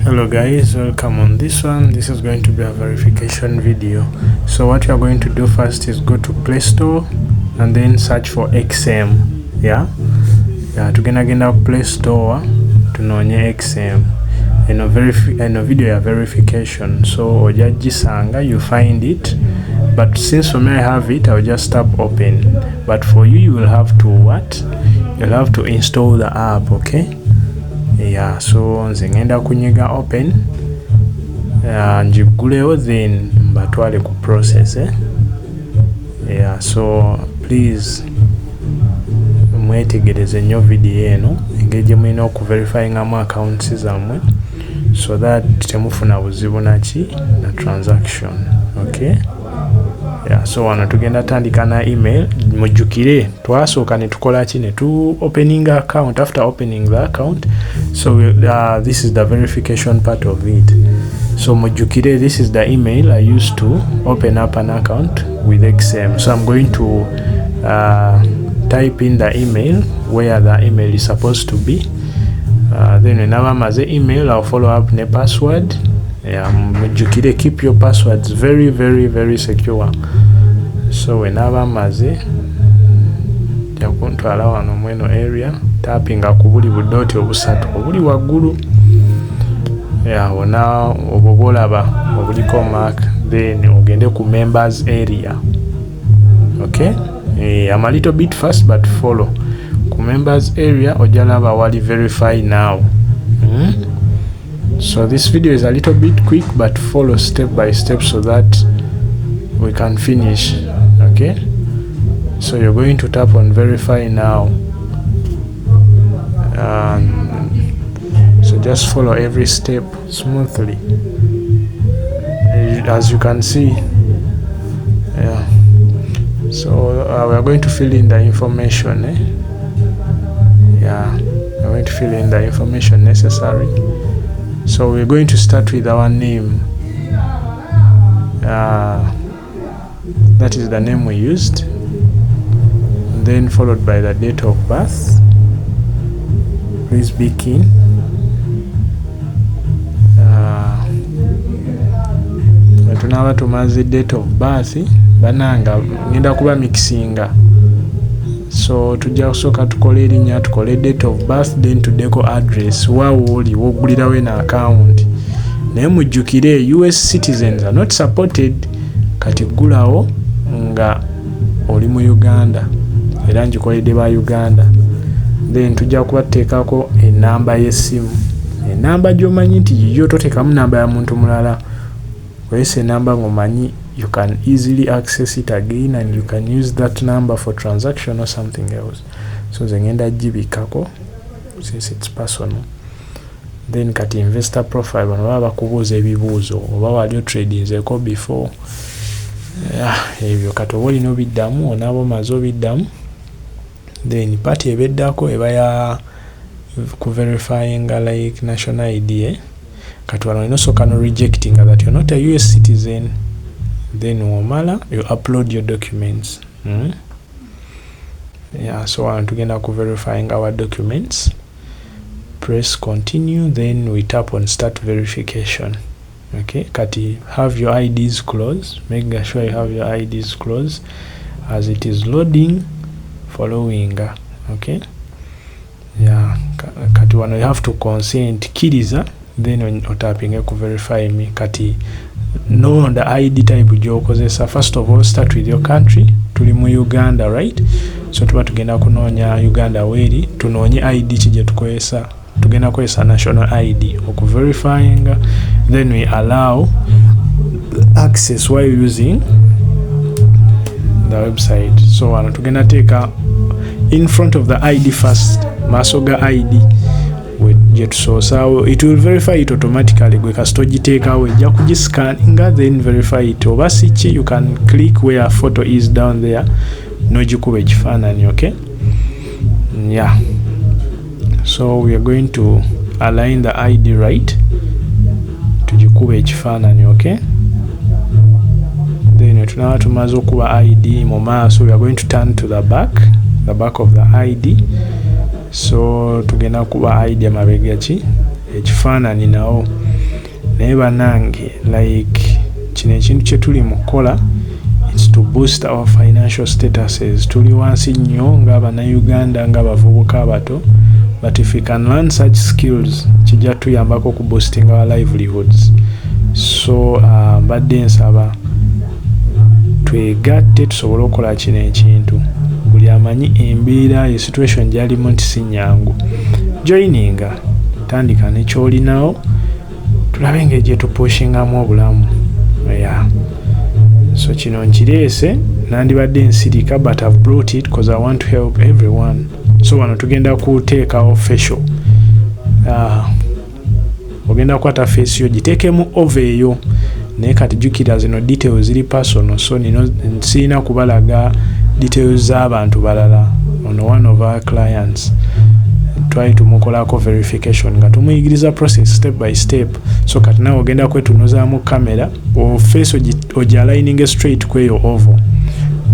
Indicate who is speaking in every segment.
Speaker 1: Hello guys, welcome on this one. This is going to be a verification video. So what you are going to do first is go to Play Store and then search for XM. Tugenda Play Store tunonye XM. Eno video ya verification. So oja gisanga, you find it. But since for me I have it, I'll just tap open. But for you, you will have to what? You'll have to install the app, okay? So nze ngenda kunyiga open njigulewo then mbatwale ku process so please mwetegereze nnyo video eno engeri gye mulina okuverifyingamu accounts zammwe so that temufuna buzibu na transaction, okay? So wano tugenda tandika na email. Mujjukire twasooka ne tukola ki ne tu opening account. After opening the account, so this is the verification part of it. So mujjukire, this is the email I used to open up an account with XM. So I'm going to type in the email where the email is supposed to be. Then whenever maze email, I'll follow up ne password. Mujjukire, keep your passwords very, very, very secure. So whenever maze jakuntwala wano mweno area tappinga ku buli budoti obusatu obuli waggulu wona obobolaba obuliko mark, then ogende ku members area, okay? I'm a little bit fast but follow. Ku members area ojalaba wali verify now. So this video is a little bit quick, but follow step by step so that we can finish, okay? So you're going to tap on verify now. So just follow every step smoothly, as you can see. So we're going to fill in the information. We're going to fill in the information necessary. So we're going to start with our name. That is the name we used. And then followed by the date of birth. Please be keen. Tunaba tumaze date of birth. Bananga ngenda kuba mixinga. So tujja kusooka tukole erinnya, tukole date of birth, then tudeko address waawo oli wogulirawo na account. Naye mujjukire US citizens are not supported. Kati gulawo nga oli mu Uganda era njikoledde ba Uganda. Then tujja kubateekako enamba y'essimu, enamba gy'omanyi nti yiyo toteekamu namba ya muntu mulala. Wese enamba ng'omanyi you can easily access it again and you can use that number for transaction or something else. So zengenda jibikako since it's personal. Then kati investor profile bano baba kubuuza ebibuuzo oba wali trading zeko before. Ebyo kati oli no biddamu onabo mazo biddamu. Then party ebeddako eba ya ku verifying like national ID. Kati wano ino soka no rejecting that you're not a US citizen. Then wamala you upload your documents. So tugenda ku verifying our documents. Press continue, then we tap on start verification. Okay, kati have your IDs closed. Make sure you have your IDs closed as it is loading following. Okay, kati wano you have to consent kiriza, then when you tapping ku verify me. Kati know the ID type gy'okozesa. First of all, start with your country. Tuli mu Uganda, right? So tuba tugenda kunoonya Uganda weri, tunoonye ID ki gye tukozesa. Tugenda kozesa national ID oku verifying, then we allow access while using the website. So wano tugenda teeka in front of the ID first, masoga ID so it will verify it automatically. Gwe kasito giteekawo ejja kugiscanninga then verify it. Oba sichi, you can click where a photo is down there nogikuba ekifaananyi, okay? So we are going to align the ID right tugikuba ekifaananyi, okay? Then tunaba tumaze okuba ID mu maaso, we are going to turn to the back of the ID. So tugenda kuba ID amabega ki ekifaananyi nawo naye banange like kino ekintu kye tuli mu kukola, it's to boost our financial statuses. Tuli wansi nnyo ng'Abannayuganda ng'abavubuka abato, but if we can learn such skills kijja tuyambako ku boosting our livelihoods. So mbadde nsaba twegatte tusobole okukola kino ekintu. Buli amanyi embeera ye situation gyalimu nti si nnyangu, joininga tandika ne kyolinawo tulabe engeri gye tupushingamu obulamu. So kino nkireese nandibadde nsirika, but I've brought it because I want to help everyone. So wano tugenda kuteekawo facial. Ogenda kukwata face yo giteekemu over eyo, naye kati jjukira zino details ziri personal, so sirina kubalaga details z'abantu balala. Ono one of our clients try tumukolako verification nga tumuyigiriza process step by step. So kati nawe ogenda kwetunuzaamu kamera o face ogyalining straight kweyo oval,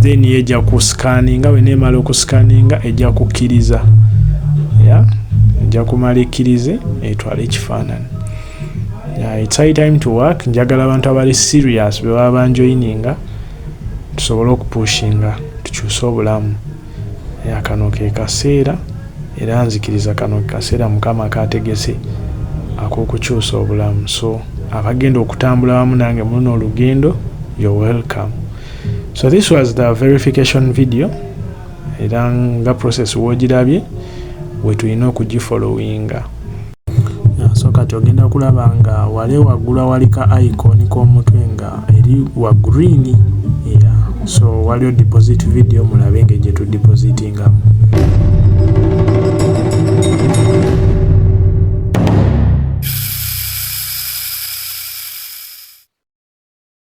Speaker 1: then yejja kuscanninga. Weneemala okuscanninga ejja kukkiriza, ejja kumala ekkirize etwale ekifaananyi. It's high time to work. Njagala abantu abali serious be baba banjoininga tusobole okupushinga tukyuse obulamu. Kano ke kaseera, era nzikiriza kano ke kaseera Mukama kategese ak'okukyusa obulamu. So abagenda okutambula wamu nange muno olugendo, you're welcome. So this was the verification video, era nga process wogirabye we tulina okugifollowinga. So kati ogenda kulaba nga wale waggulu awalika icon k'omutwe nga eri wa green. So waliyo deposit video, mulabe engeri gye tudepositingamu.